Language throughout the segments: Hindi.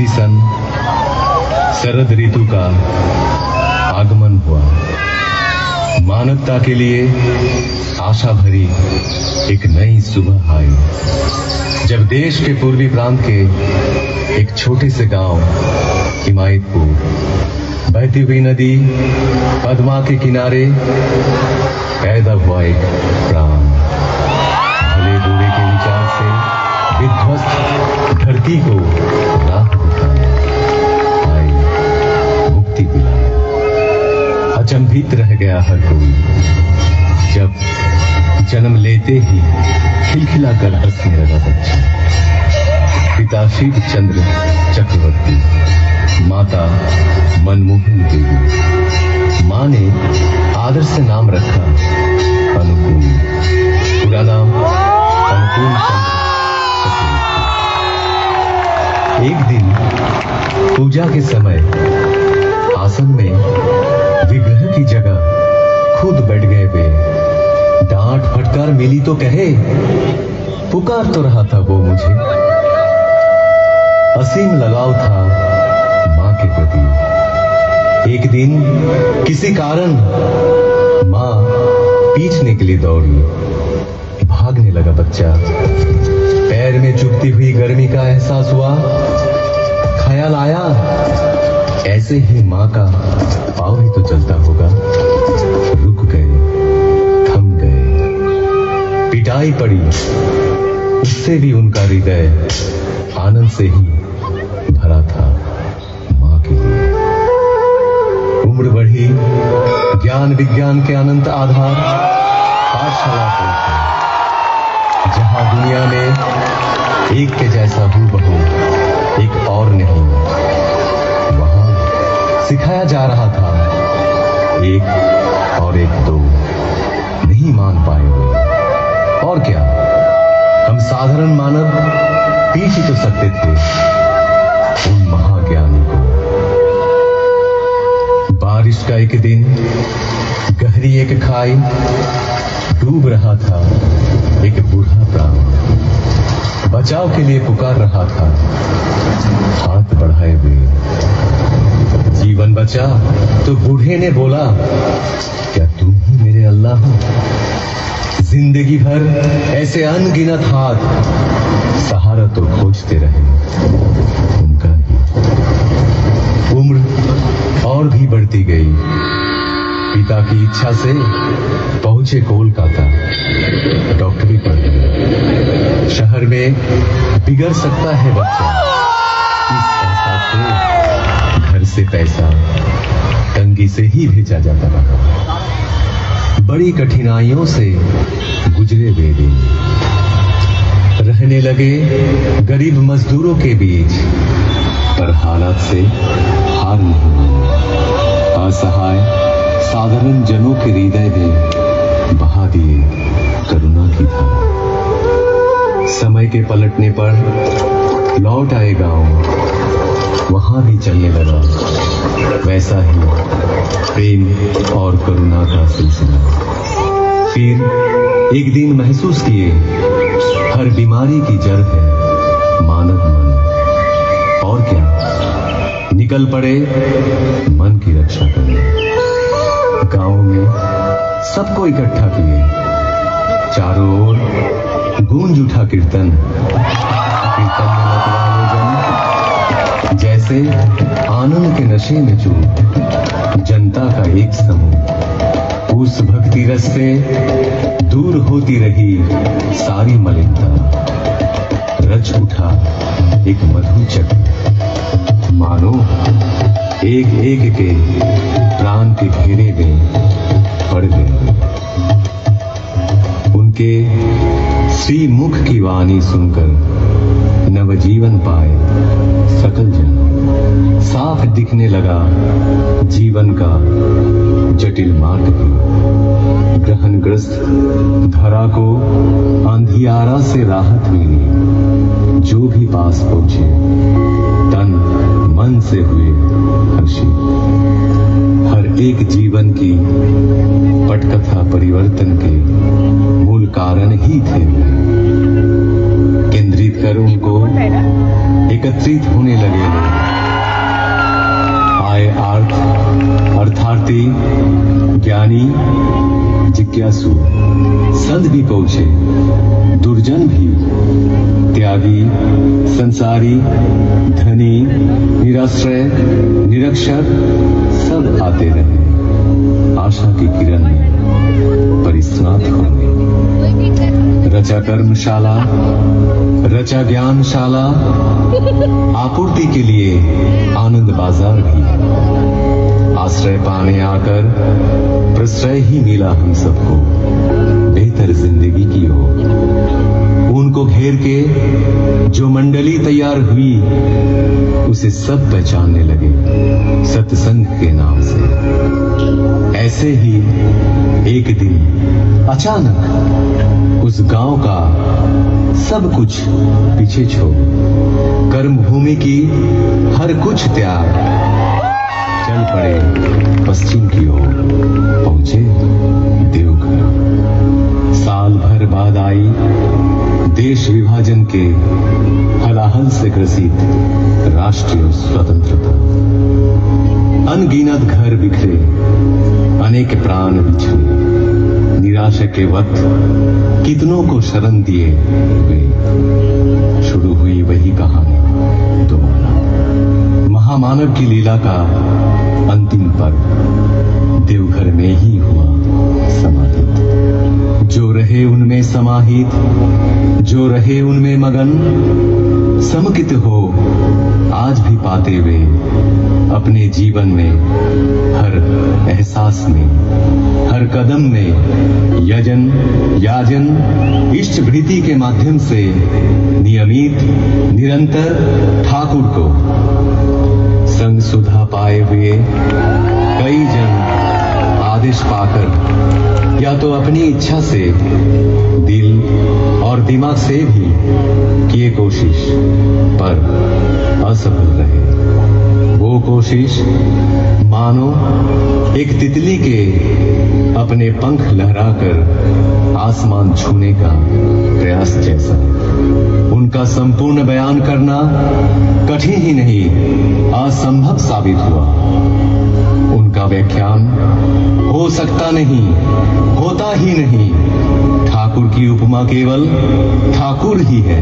उसी सन शरद ऋतु का आगमन हुआ। मानवता के लिए आशा भरी एक नई सुबह आई, जब देश के पूर्वी प्रांत के एक छोटे से गांव हिमायतपुर बहती हुई नदी पद्मा के किनारे पैदा हुआ एक प्राण। भले बुरे के विचार से विध्वस्त धरती को राह दिखाने आई मुक्ति पिलाने। अचंभित रह गया हर कोई जब जन्म लेते ही खिलखिला कर हंसने लगा बच्चा। पिता शिव चंद्र चक्रवर्ती, माता मनमोहन देवी। मां ने आदर से नाम रखा अनुकूल, पूरा नाम अनुकूल चंद्र चक्रवर्ती। एक दिन पूजा के समय आसन में विग्रह की जगह खुद बैठ गए वे। डांट फटकार मिली तो कहे, पुकार तो रहा था वो मुझे। असीम लगाव था मां के प्रति। एक दिन किसी कारण मां पीछने के लिए दौड़ी। भागने लगा बच्चा। पैर में चुभती हुई गर्मी का एहसास हुआ। ख्याल आया, ऐसे ही मां का पाँव ही तो चलता होगा। रुक गए, थम गए। पिटाई पड़ी, उससे भी उनका हृदय आनंद से ही भरा था मां के लिए। उम्र बढ़ी, ज्ञान विज्ञान के अनंत आधार पाठशाला पहुंचे, जहां दुनिया में एक के जैसा हूबहू एक और नहीं। वहां सिखाया जा रहा था एक और एक दो। नहीं मान पाए वे। और क्या, हम साधारण मानव पीछ ही तो सकते थे उन महाज्ञानी को। बारिश का एक दिन गहरी एक खाई, डूब रहा था एक बूढ़ा प्राण। बचाव के लिए पुकार रहा था, हाथ बढ़ाए हुए। जीवन बचा तो बूढ़े ने बोला, क्या तुम ही मेरे अल्लाह हो? जिंदगी भर ऐसे अनगिनत हाथ सहारा तो खोजते रहे उनका ही। उम्र और भी बढ़ती गई। पिता की इच्छा से पहुंचे कोलकाता, डॉक्टरी पढ़ने। शहर में बिगड़ सकता है बच्चा, इस आशा से घर से पैसा तंगी से ही भेजा जाता रहा। बड़ी कठिनाइयों से गुजरे वे दिन। रहने लगे गरीब मजदूरों के बीच, पर हालात से हार नहीं मानी। असहाय साधारण जनों के हृदय में बहा दिए करुणा की धारा। समय के पलटने पर लौट आए गांव। वहां भी चलने लगा वैसा ही प्रेम और करुणा का सिलसिला। फिर एक दिन महसूस किए, हर बीमारी की जड़ है मानव मन। और क्या, निकल पड़े मन की रक्षा करने। गांव में सबको इकट्ठा किए। चारों ओर गूंज उठा कीर्तन। कीर्तन में मतवाले जन जैसे आनंद के नशे में चूर। जनता का एक समूह उस भक्ति रस से दूर होती रही सारी मलिनता। रच उठा एक मधु चक्र, मानो एक एक के प्राण के घेरे में पड़ गए। उनके श्री मुख की वाणी सुनकर नवजीवन पाए सकल जन। साफ दिखने लगा जीवन का जटिल मार्ग भी। ग्रहणग्रस्त धरा को अंधियारा से राहत मिली। जो भी पास पहुंचे तन मन से हुए हर्षित। हर एक जीवन की पटकथा परिवर्तन के मूल कारण ही थे। केंद्रित कर उनको एकत्रित एकत्रित होने लगे लोग। आए अर्थार्थी, ज्ञानी, जिज्ञासु, संत भी पहुंचे, दुर्जन भी, त्यागी, संसारी, धनी, निराश्रय, निरक्षर, सब आते रहे आशा की किरण में परिस्नात होने। रचा कर्मशाला, रचा ज्ञानशाला, आपूर्ति के लिए आनंद बाजार भी। आश्रय पाने आकर प्रश्रय ही मिला हम सबको, बेहतर जिंदगी की हो। उनको घेर के जो मंडली तैयार हुई, उसे सब पहचानने लगे सत्संग के नाम से। ऐसे ही एक दिन अचानक उस गांव का सब कुछ पीछे छोड़ कर्म भूमि की हर कुछ त्याग चल पड़े पश्चिम की ओर, पहुंचे देवघर। साल भर बाद आई देश विभाजन के हलाहल से ग्रसित राष्ट्रीय स्वतंत्रता। अनगिनत घर बिखरे, अनेक प्राण बिछड़े, निराशा के वक्त कितनों को शरण दिए हुए। शुरू हुई वही कहानी दोबारा। महामानव की लीला का अंतिम पर्व देवघर में ही हुआ समाहित। जो रहे उनमें समाहित, जो रहे उनमें मगन, समुचित हो आज भी पाते हुए अपने जीवन में हर एहसास में, हर कदम में यजन, याजन, इष्ट वृत्ति के माध्यम से नियमित, निरंतर ठाकुर को संग सुधा पाए हुए कई जन आदेश पाकर या तो अपनी इच्छा से, दिल और दिमाग से भी किए कोशिश, पर असफल रहे। वो कोशिश मानो एक तितली के अपने पंख लहराकर आसमान छूने का प्रयास जैसा। उनका संपूर्ण बयान करना कठिन ही नहीं, असंभव साबित हुआ। उनका व्याख्यान हो सकता नहीं, होता ही नहीं। ठाकुर की उपमा केवल ठाकुर ही है।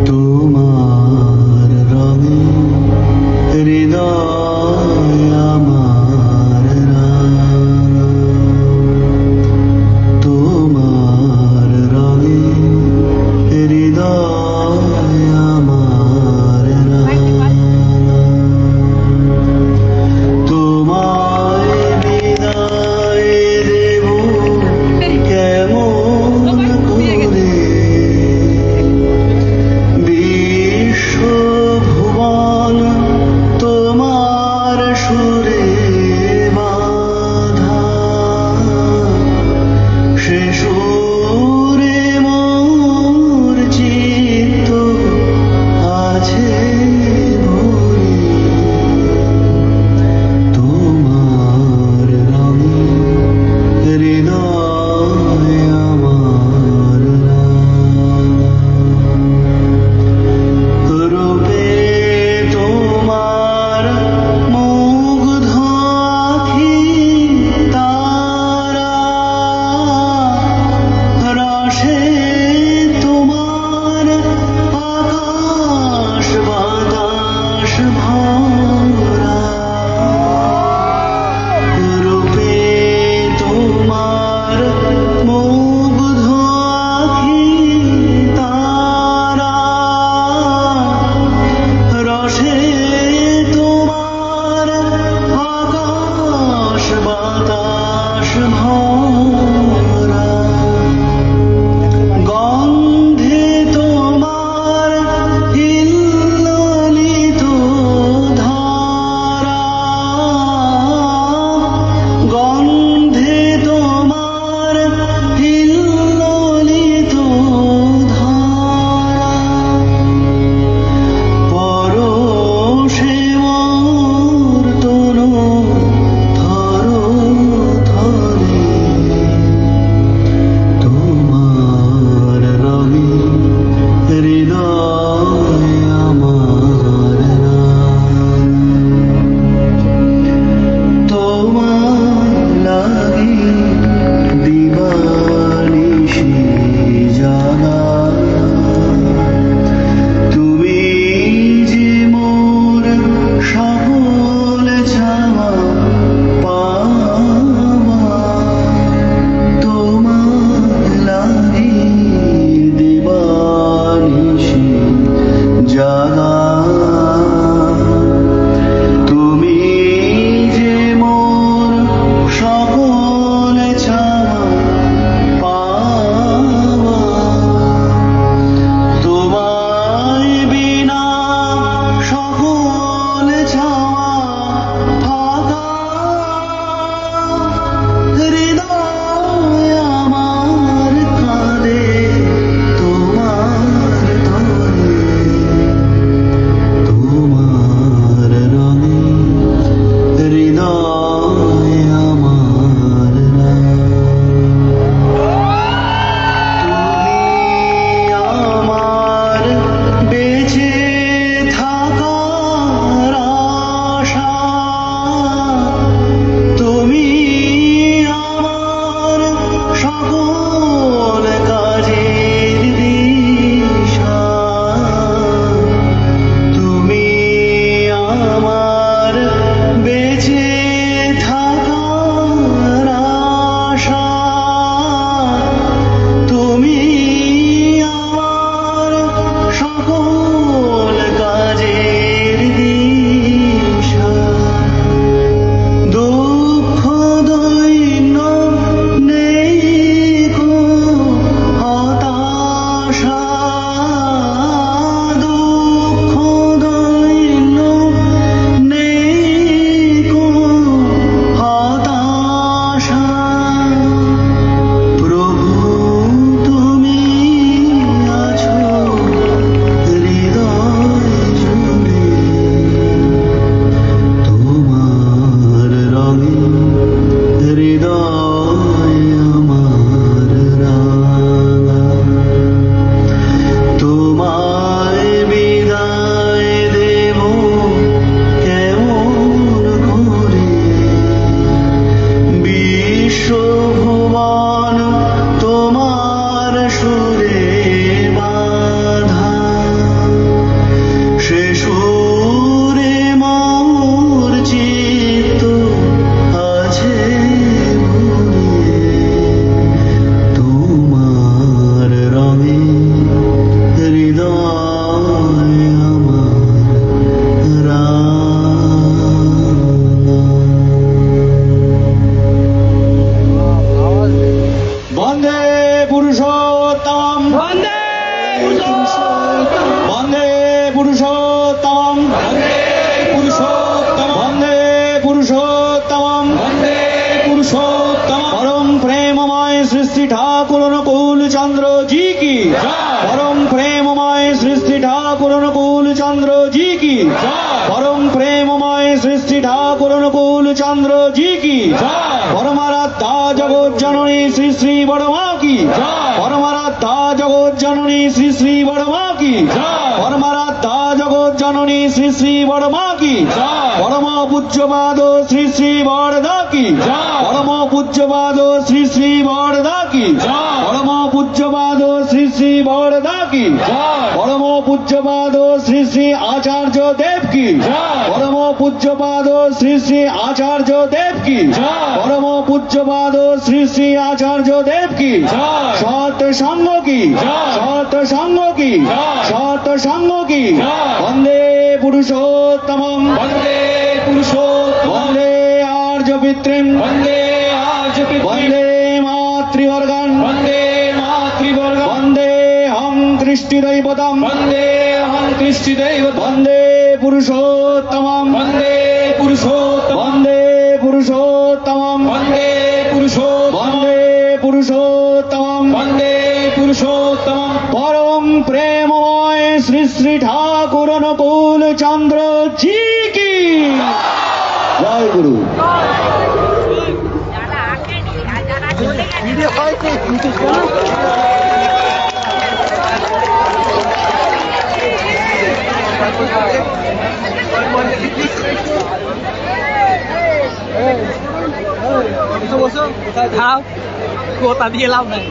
तुम्हार रंग हृदय अमर रंग, तुम्हार रंग हृदय अमर रंग, तुम्हारे विदाय देव केमन करे वंदे वंदे पुरुषोत्तमं वंदे पुरुषोत्तम वंदे पुरुषोत्तमं वंदे पुरुषोत्तम परम प्रेममय श्री श्री ठाकुर अनुकूल चंद्र जी की परम प्रेममय श्री श्री ठाकुर अनुकूल चंद्र जी की परम प्रेममय श्री श्री ठाकुर अनुकूल चंद्र जी की परमाराध्या जगत जननी श्री श्री बड़मा की परमाराध्या जगत जननी श्री श्री बड़मा की परमाराध्या जगत जननी श्री श्री बड़मा की परम पूज्यपाद श्री श्री बड़दा की परम पूज्यपाद श्री श्री बड़दा की परम पूज्यपाद श्री श्री बड़दा की परम पूज्यपाद श्री श्री आचार्य देव की परम पूज्यपाद श्री श्री आचार्य देव की परम पूज्यपाद श्री श्री आचार्य देव की सत संग की सत संग की सत संग की वंदे पुरुषोत्तमं वंदे पुरुषोत्तम वंदे आर्य पितृं वंदे आर्य वंदे मातृवर्गं वंदे मातृवर्ग वंदे हम कृष्टिदैवतं वंदे अहं कृष्टिदैव वंदे पुरुषोत्तमं वंदे पुरुषोत्तम वंदे पुरुषोत्तमं वंदे पुरुषोत्तम वंदे पुरुषोत्तमं वंदे पुरुषोत्तम परम प्रेममय श्री श्री ठाकुर अनुकूल चंद्र जी की जय गुरु। Thao, cô ta đi lâu này.